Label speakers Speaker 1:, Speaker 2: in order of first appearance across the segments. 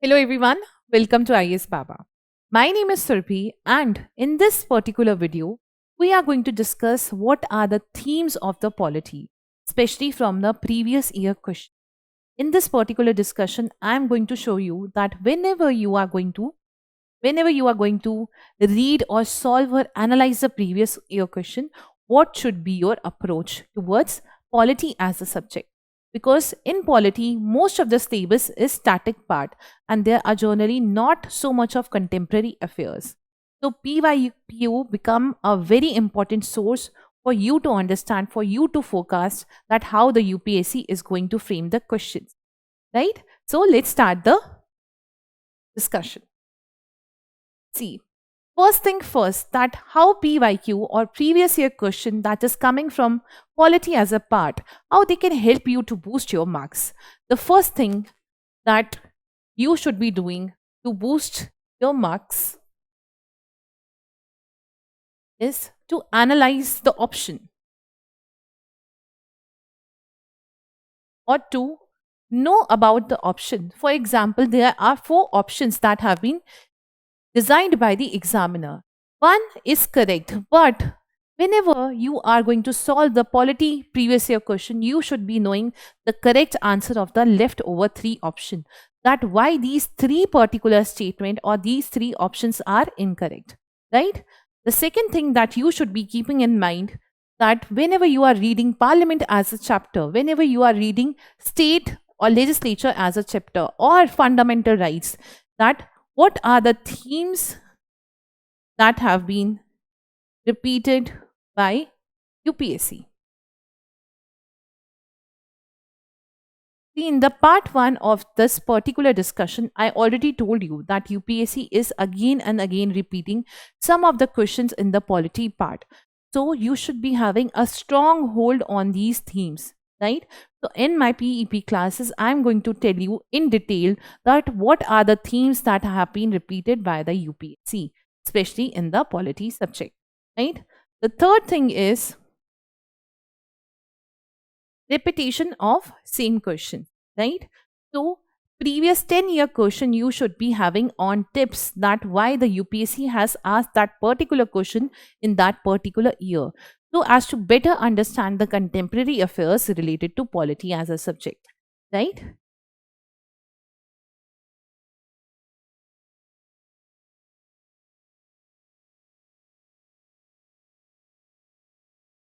Speaker 1: Hello everyone, welcome to IS Baba. My name is Surbhi, and in this particular video, we are going to discuss what are the themes of the polity, especially from the previous year question. In this particular discussion, I am going to show you that whenever you are going to read or solve or analyze the previous year question, what should be your approach towards polity as a subject? Because in polity, most of the syllabus is static part, and there are generally not so much of contemporary affairs. So PYQ become a very important source for you to understand, for you to forecast that how the UPSC is going to frame the questions, right? So let's start the discussion. See, first thing first, that how PYQ or previous year question that is coming from polity as a part, how they can help you to boost your marks. The first thing that you should be doing to boost your marks is to analyze the option or to know about the option. For example, there are four options that have been designed by the examiner. One is correct, but whenever you are going to solve the polity previous year question, you should be knowing the correct answer of the leftover three option. That why these three particular statement or these three options are incorrect, right? The second thing that you should be keeping in mind, that whenever you are reading parliament as a chapter, whenever you are reading state or legislature as a chapter or fundamental rights, that what are the themes that have been repeated by UPSC? See, in the part one of this particular discussion, I already told you that UPSC is again and again repeating some of the questions in the polity part. So you should be having a strong hold on these themes, right? So in my PEP classes, I'm going to tell you in detail that what are the themes that have been repeated by the UPSC, especially in the polity subject, right? The third thing is repetition of same question, right? So previous 10-year question you should be having on tips, that why the UPSC has asked that particular question in that particular year, so as to better understand the contemporary affairs related to polity as a subject, right?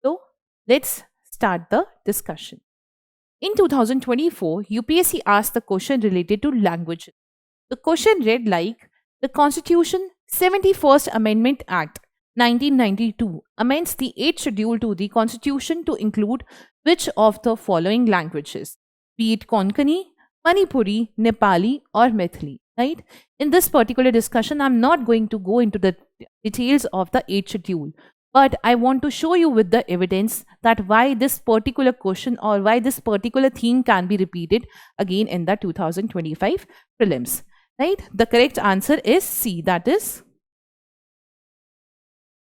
Speaker 1: So let's start the discussion. In 2024, UPSC asked the question related to language. The question read like, the Constitution 71st Amendment Act 1992 amends the 8th schedule to the Constitution to include which of the following languages, be it Konkani, Manipuri, Nepali, or Maithili, right? In this particular discussion, I'm not going to go into the details of the 8th schedule, but I want to show you with the evidence that why this particular question or why this particular theme can be repeated again in the 2025 prelims, right? The correct answer is C, that is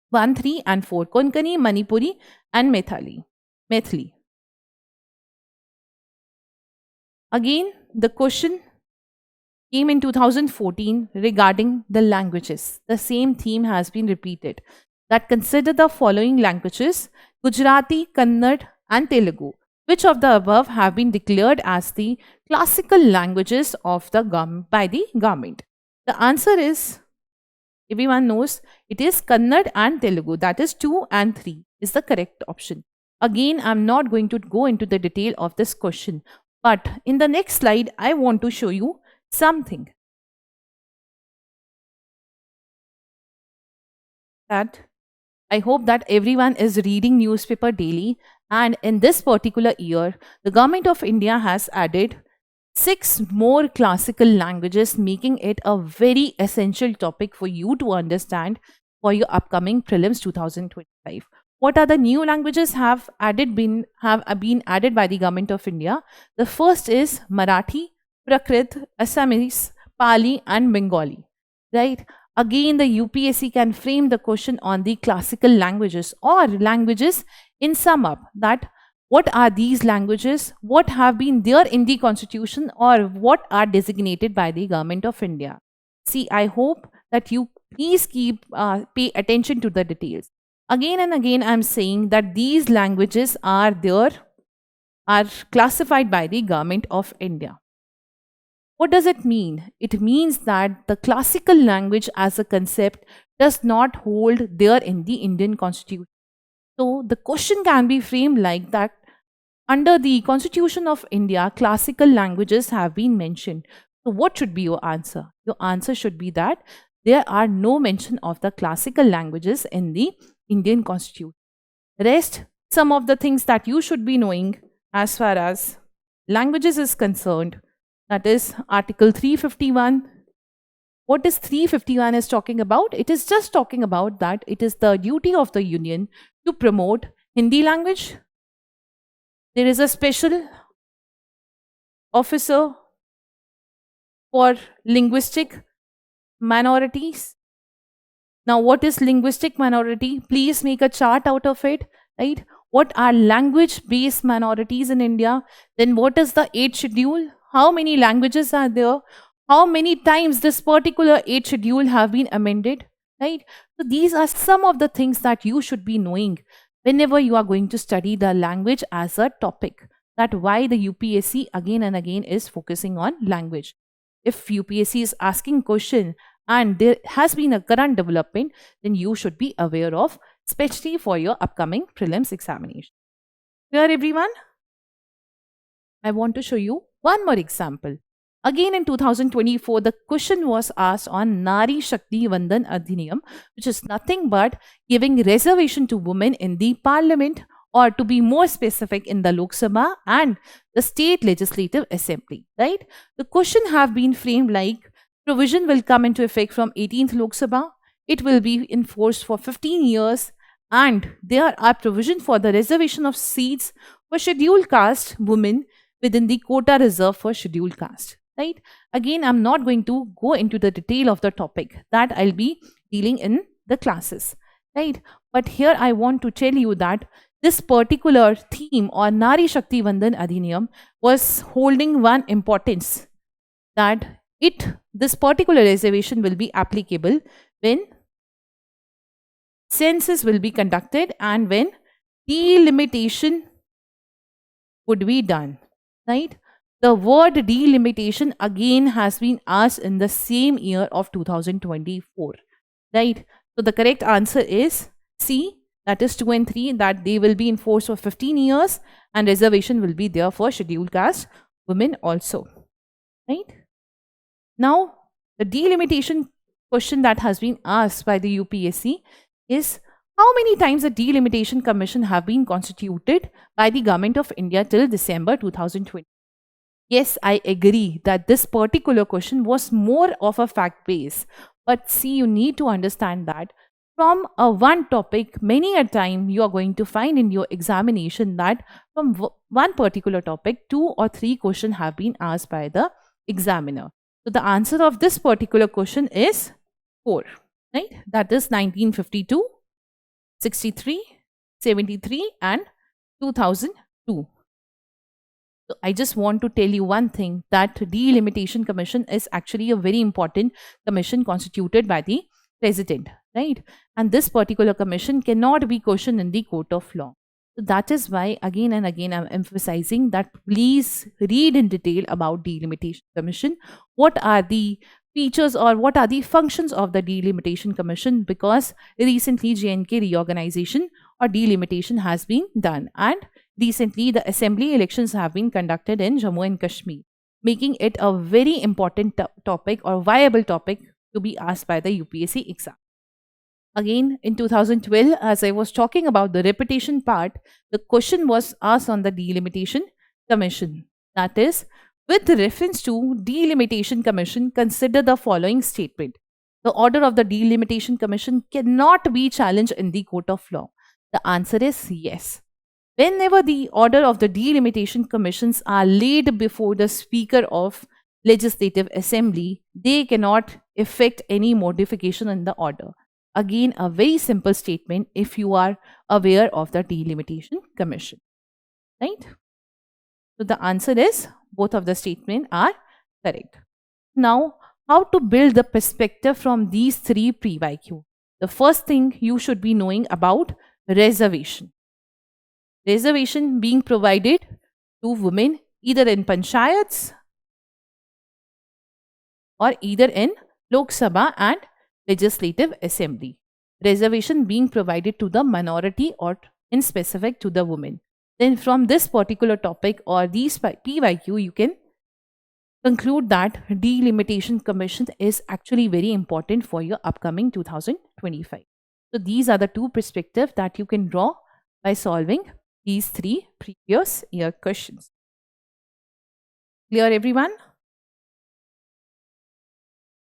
Speaker 1: 1, 3, and 4. Konkani, Manipuri, and Maithili. Again, the question came in 2014 regarding the languages. The same theme has been repeated. That consider the following languages: Gujarati, Kannada, and Telugu. Which of the above have been declared as the classical languages of the by the government? The answer is, everyone knows, it is Kannada and Telugu. That is 2 and 3 is the correct option. Again, I'm not going to go into the detail of this question, but in the next slide, I want to show you something that I hope that everyone is reading newspaper daily. And in this particular year, the government of India has added 6 more classical languages, making it a very essential topic for you to understand for your upcoming prelims 2025. What are the new languages have been added by the government of India? The first is Marathi, Prakrit, Assamese, Pali, and Bengali. Right? Again, the UPSC can frame the question on the classical languages or languages in sum up, that What are these languages? What have been there in the constitution, or what are designated by the government of India? See, I hope that you please pay attention to the details. Again and again, I'm saying that these languages are there, are classified by the government of India. What does it mean? It means that the classical language as a concept does not hold there in the Indian constitution. So the question can be framed like that: under the Constitution of India, classical languages have been mentioned. So, what should be your answer? Your answer should be that there are no mention of the classical languages in the Indian Constitution. Rest, some of the things that you should be knowing as far as languages is concerned, that is Article 351. What is 351 is talking about? It is just talking about that it is the duty of the Union to promote Hindi language. There is a special officer for linguistic minorities. Now, what is linguistic minority? Please make a chart out of it, right? What are language based minorities in India? Then, what is the 8th schedule? How many languages are there? How many times this particular 8th schedule have been amended, right? So, these are some of the things that you should be knowing whenever you are going to study the language as a topic. That why the UPSC again and again is focusing on language. If UPSC is asking question and there has been a current development, then you should be aware of, especially for your upcoming prelims examination. Here everyone, I want to show you one more example. Again in 2024, the question was asked on Nari Shakti Vandan Adhiniyam, which is nothing but giving reservation to women in the parliament, or to be more specific, in the Lok Sabha and the state legislative assembly, right? The question have been framed like provision will come into effect from 18th Lok Sabha. It will be enforced for 15 years, and there are provision for the reservation of seats for scheduled caste women within the quota reserved for scheduled caste, right? Again, I'm not going to go into the detail of the topic that I'll be dealing in the classes, right? But here I want to tell you that this particular theme or Nari Shakti Vandan Adhiniyam was holding one importance, that this particular reservation will be applicable when census will be conducted and when delimitation would be done, right? The word delimitation again has been asked in the same year of 2024, right? So the correct answer is C, that is 2 and 3, that they will be in force for 15 years and reservation will be there for scheduled caste women also, right? Now, the delimitation question that has been asked by the UPSC is, how many times the Delimitation Commission have been constituted by the Government of India till December 2020? Yes, I agree that this particular question was more of a fact base. But see, you need to understand that from a one topic, many a time you are going to find in your examination that from one particular topic, 2 or 3 questions have been asked by the examiner. So the answer of this particular question is 4, right? That is 1952, 63, 73 and 2002. So I just want to tell you one thing, that Delimitation Commission is actually a very important commission constituted by the president, right? And this particular commission cannot be questioned in the court of law. So that is why again and again I'm emphasizing that please read in detail about Delimitation Commission. What are the features or what are the functions of the Delimitation Commission? Because recently J&K reorganization or delimitation has been done, and recently the assembly elections have been conducted in Jammu and Kashmir, making it a very important topic or viable topic to be asked by the UPSC exam. Again, in 2012, as I was talking about the repetition part, the question was asked on the Delimitation Commission. That is, with reference to Delimitation Commission, consider the following statement. The order of the Delimitation Commission cannot be challenged in the court of law. The answer is yes. Whenever the order of the Delimitation Commissions are laid before the Speaker of Legislative Assembly, they cannot effect any modification in the order. Again, a very simple statement if you are aware of the Delimitation Commission. right? So the answer is both of the statements are correct. Now, how to build the perspective from these three pre-YQ? The first thing you should be knowing about reservation. Reservation being provided to women either in panchayats or either in Lok Sabha and Legislative Assembly. Reservation being provided to the minority or in specific to the women. Then from this particular topic or these PYQ, you can conclude that delimitation commission is actually very important for your upcoming 2025. So these are the two perspectives that you can draw by solving these three previous year questions. Clear, everyone?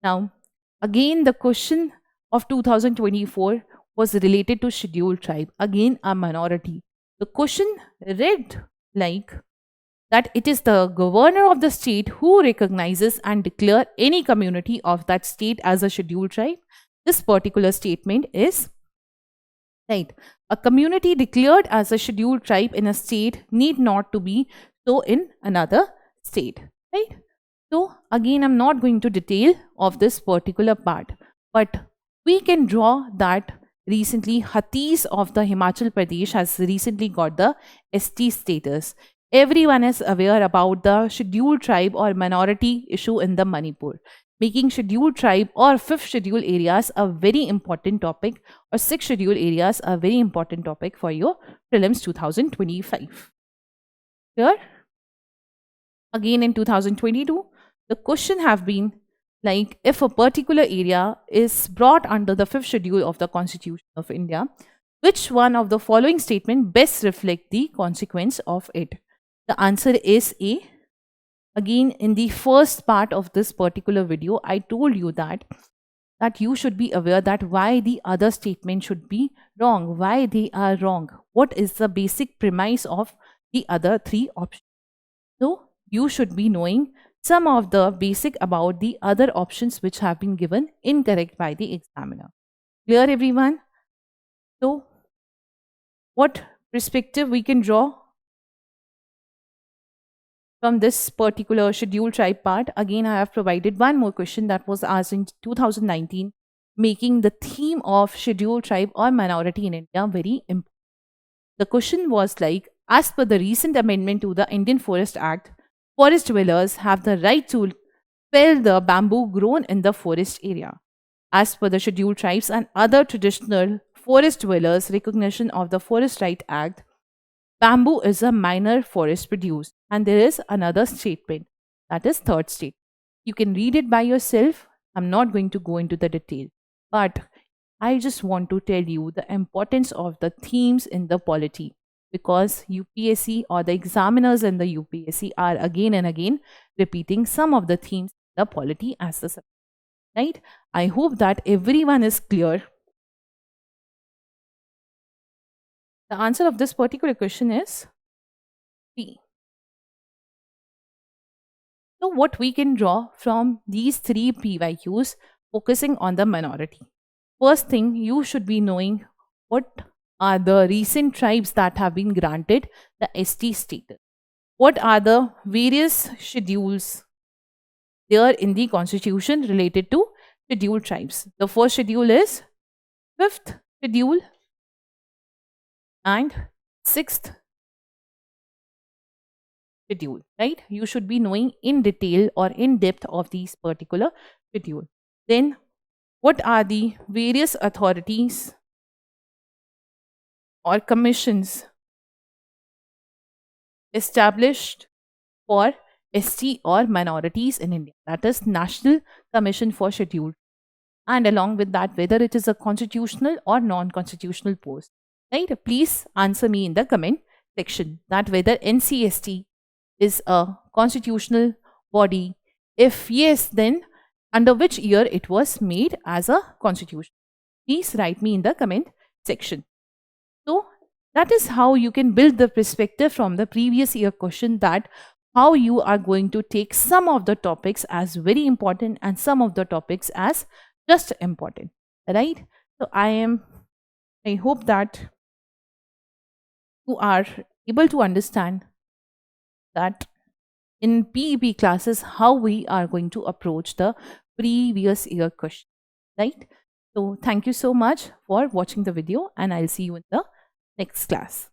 Speaker 1: Now, again, the question of 2024 was related to scheduled tribe, again a minority. The question read like that it is the governor of the state who recognizes and declare any community of that state as a scheduled tribe. This particular statement is right. A community declared as a scheduled tribe in a state need not to be so in another state, right? So again, I'm not going to detail of this particular part, but we can draw that recently Hatis of the Himachal Pradesh has recently got the ST status. Everyone is aware about the scheduled tribe or minority issue in the Manipur, making scheduled tribe or fifth schedule areas a very important topic, or sixth schedule areas a very important topic for your prelims 2025. Here, again in 2022, the question have been like if a particular area is brought under the fifth schedule of the Constitution of India, which one of the following statement best reflect the consequence of it? The answer is A. Again, in the first part of this particular video, I told you that you should be aware that why the other statement should be wrong, why they are wrong, what is the basic premise of the other three options. So you should be knowing some of the basic about the other options which have been given incorrect by the examiner. Clear, everyone? So what perspective we can draw from this particular scheduled tribe part? Again, I have provided one more question that was asked in 2019, making the theme of scheduled tribe or minority in India very important. The question was like, as per the recent amendment to the Indian Forest Act, forest dwellers have the right to fell the bamboo grown in the forest area. As per the Scheduled Tribes and other traditional forest dwellers recognition of the Forest Right Act, bamboo is a minor forest produce. And there is another statement, that is third state. You can read it by yourself. I'm not going to go into the detail. But I just want to tell you the importance of the themes in the polity, because UPSC or the examiners in the UPSC are again and again repeating some of the themes in the polity as the subject. Right? I hope that everyone is clear. The answer of this particular question is B. So what we can draw from these three PYQs focusing on the minority. First thing, you should be knowing what are the recent tribes that have been granted the ST status. What are the various schedules there in the constitution related to scheduled tribes? The first schedule is 5th schedule and 6th schedule, right? You should be knowing in detail or in depth of these particular schedule. Then what are the various authorities or commissions established for ST or minorities in India? That is National Commission for Scheduled. And along with that, whether it is a constitutional or non-constitutional post, right? Please answer me in the comment section that whether NCST is a constitutional body. If yes, then under which year it was made as a constitution. Please write me in the comment section. So that is how you can build the perspective from the previous year question, that how you are going to take some of the topics as very important and some of the topics as just important, right? So I hope that you are able to understand that in PEP classes how we are going to approach the previous year question, right? So thank you so much for watching the video, and I'll see you in the next class.